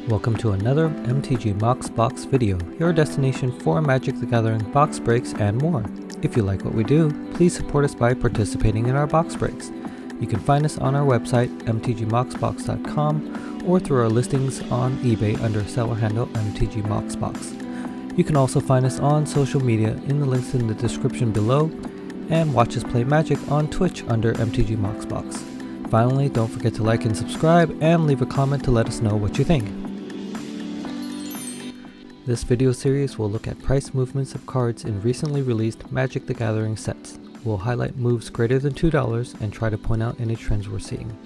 Welcome to another MTGMoxBox video, your destination for Magic the Gathering box breaks and more. If you like what we do, please support us by participating in our box breaks. You can find us on our website, MTGMoxBox.com, or through our listings on eBay under seller handle MTGMoxBox. You can also find us on social media in the links in the description below, and watch us play Magic on Twitch under MTGMoxBox. Finally, don't forget to like and subscribe, and leave a comment to let us know what you think. This video series will look at price movements of cards in recently released Magic the Gathering sets. We'll highlight moves greater than $2 and try to point out any trends we're seeing.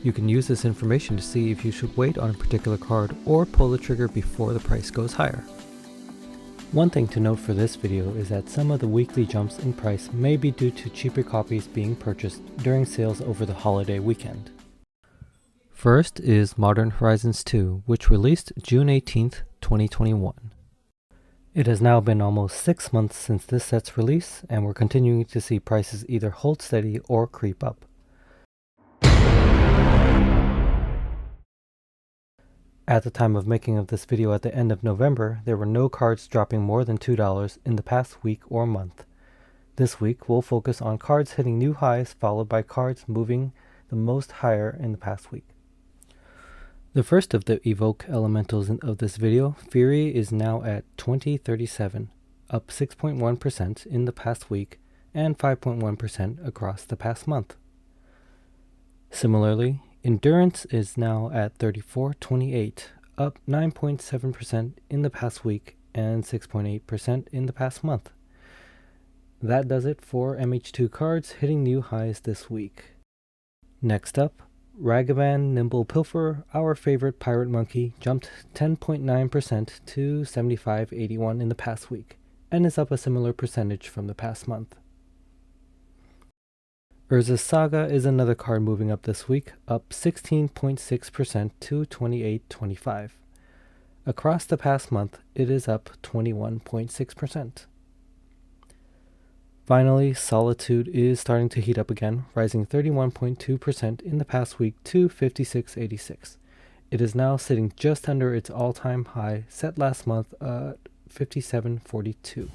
You can use this information to see if you should wait on a particular card or pull the trigger before the price goes higher. One thing to note for this video is that some of the weekly jumps in price may be due to cheaper copies being purchased during sales over the holiday weekend. First is Modern Horizons 2, which released June 18th, 2021. It has now been almost 6 months since this set's release, and we're continuing to see prices either hold steady or creep up. At the time of making of this video at the end of November, there were no cards dropping more than $2 in the past week or month. This week, we'll focus on cards hitting new highs, followed by cards moving the most higher in the past week. The first of the Evoke elementals of this video, Fury, is now at 2037, up 6.1% in the past week and 5.1% across the past month. Similarly, Endurance is now at 3428, up 9.7% in the past week and 6.8% in the past month. That does it for MH2 cards hitting new highs this week. Next up, Ragavan Nimble Pilferer, our favorite pirate monkey, jumped 10.9% to 7581 in the past week, and is up a similar percentage from the past month. Urza's Saga is another card moving up this week, up 16.6% to 2825. Across the past month, it is up 21.6%. Finally, Solitude is starting to heat up again, rising 31.2% in the past week to 5686. It is now sitting just under its all-time high set last month at 5742.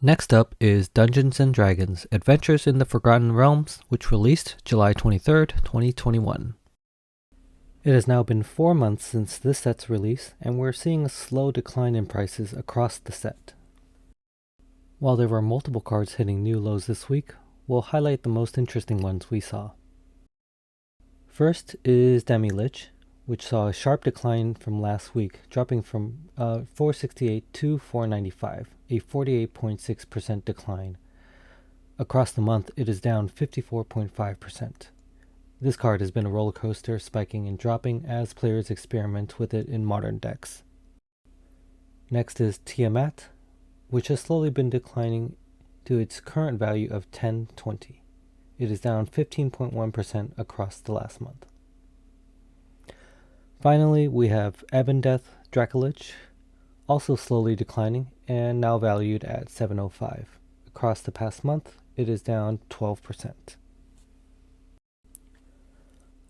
Next up is Dungeons & Dragons: Adventures in the Forgotten Realms, which released July 23rd, 2021. It has now been 4 months since this set's release, and we're seeing a slow decline in prices across the set. While there were multiple cards hitting new lows this week, we'll highlight the most interesting ones we saw. First is Demi-Lich, which saw a sharp decline from last week, dropping from 468 to 495, a 48.6% decline. Across the month, it is down 54.5%. This card has been a roller coaster, spiking and dropping as players experiment with it in modern decks. Next is Tiamat, which has slowly been declining to its current value of 1020. It is down 15.1% across the last month. Finally, we have Ebondeath Dracolich, also slowly declining and now valued at 705. Across the past month, it is down 12%.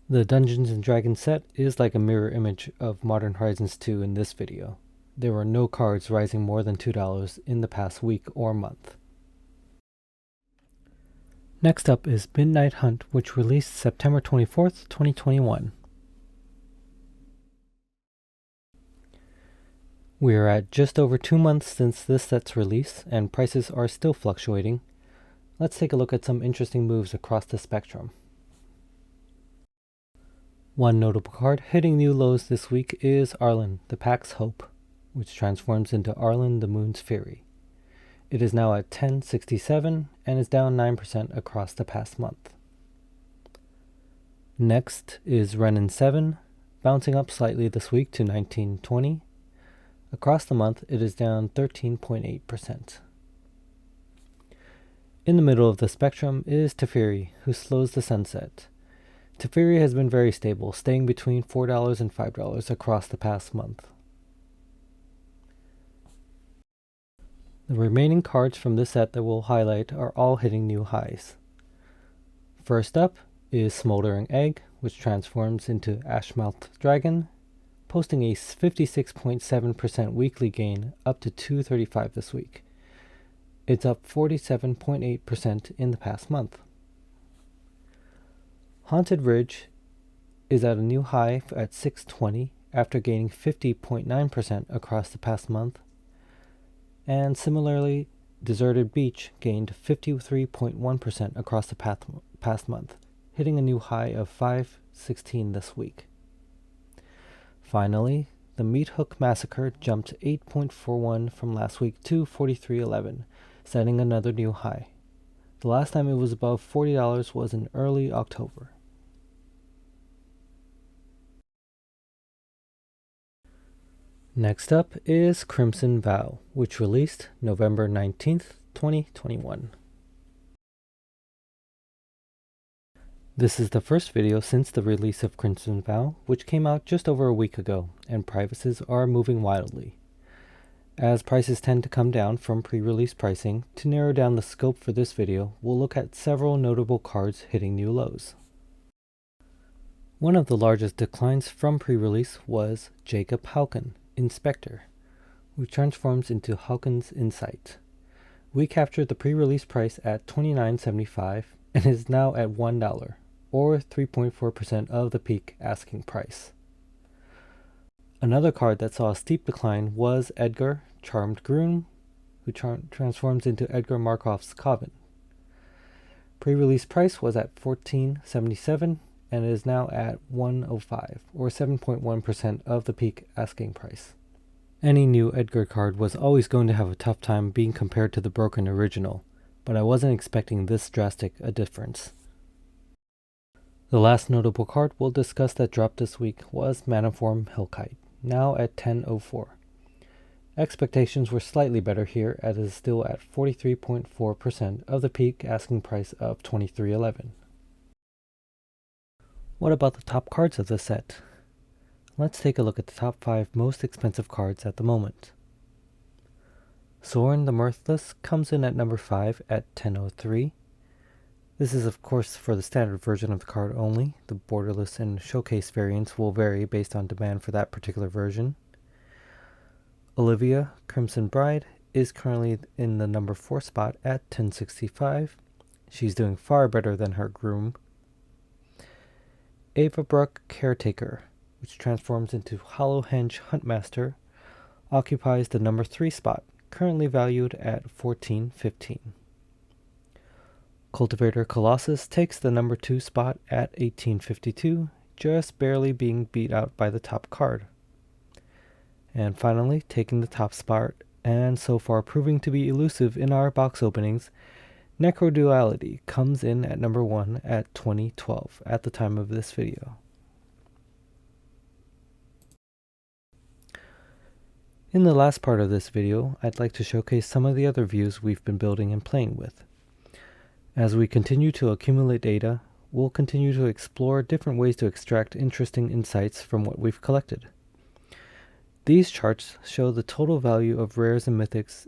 The Dungeons & Dragons set is like a mirror image of Modern Horizons 2 in this video. There were no cards rising more than $2 in the past week or month. Next up is Midnight Hunt, which released September 24th, 2021. We are at just over 2 months since this set's release, and prices are still fluctuating. Let's take a look at some interesting moves across the spectrum. One notable card hitting new lows this week is Arlen, the Pack's Hope, which transforms into Arlen the Moon's Fury. It is now at 1067 and is down 9% across the past month. Next is Renin 7, bouncing up slightly this week to 1920. Across the month, it is down 13.8%. In the middle of the spectrum is Teferi, who slows the sunset. Teferi has been very stable, staying between $4 and $5 across the past month. The remaining cards from this set that we'll highlight are all hitting new highs. First up is Smoldering Egg, which transforms into Ashmouth Dragon, posting a 56.7% weekly gain up to 235 this week. It's up 47.8% in the past month. Haunted Ridge is at a new high at 620 after gaining 50.9% across the past month. And similarly, Deserted Beach gained 53.1% across the past month, hitting a new high of 516 this week. Finally, the Meat Hook Massacre jumped 8.41 from last week to 43.11, setting another new high. The last time it was above $40 was in early October. Next up is Crimson Vow, which released November 19th, 2021. This is the first video since the release of Crimson Vow, which came out just over a week ago, and prices are moving wildly. As prices tend to come down from pre-release pricing, to narrow down the scope for this video, we'll look at several notable cards hitting new lows. One of the largest declines from pre-release was Jacob Hauken, Inspector, which transforms into Hauken's Insight. We captured the pre-release price at $29.75 and is now at $1, or 3.4% of the peak asking price. Another card that saw a steep decline was Edgar, Charmed Groom, who transforms into Edgar Markov's Coven. Pre-release price was at $14.77 and is now at $105, or 7.1% of the peak asking price. Any new Edgar card was always going to have a tough time being compared to the broken original, but I wasn't expecting this drastic a difference. The last notable card we'll discuss that dropped this week was Manaform Hellkite, now at $10.04. Expectations were slightly better here, as it is still at 43.4% of the peak asking price of $23.11. What about the top cards of the set? Let's take a look at the top 5 most expensive cards at the moment. Sorin the Mirthless comes in at number 5 at $10.03. This is of course for the standard version of the card only. The borderless and showcase variants will vary based on demand for that particular version. Olivia, Crimson Bride, is currently in the number 4 spot at $10.65. She's doing far better than her groom. Ava Brook Caretaker, which transforms into Hollowhenge Huntmaster, occupies the number 3 spot, currently valued at $14.15. Cultivator Colossus takes the number 2 spot at $18.52, just barely being beat out by the top card. And finally, taking the top spot, and so far proving to be elusive in our box openings, Necroduality comes in at number 1 at $20.12 at the time of this video. In the last part of this video, I'd like to showcase some of the other views we've been building and playing with. As we continue to accumulate data, we'll continue to explore different ways to extract interesting insights from what we've collected. These charts show the total value of rares and mythics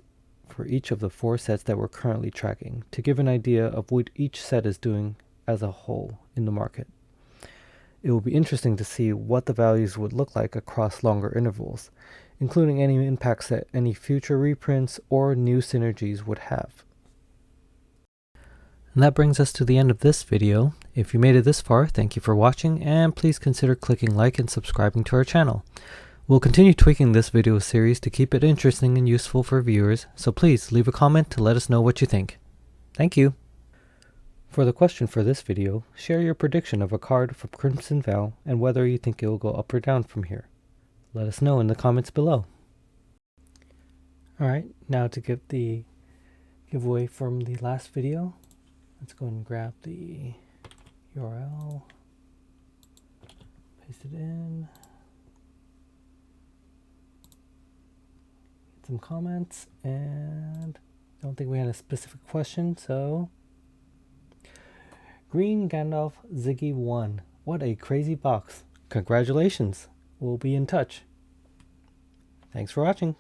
for each of the 4 sets that we're currently tracking, to give an idea of what each set is doing as a whole in the market. It will be interesting to see what the values would look like across longer intervals, including any impacts that any future reprints or new synergies would have. And that brings us to the end of this video. If you made it this far, thank you for watching, and please consider clicking like and subscribing to our channel. We'll continue tweaking this video series to keep it interesting and useful for viewers, so please leave a comment to let us know what you think. Thank you! For the question for this video, share your prediction of a card from Crimson Vow and whether you think it will go up or down from here. Let us know in the comments below. Alright, now to get the giveaway from the last video, let's go and grab the URL, paste it in. Some comments, and I don't think we had a specific question, so Green Gandalf Ziggy 1. What a crazy box. Congratulations. We'll be in touch. Thanks for watching.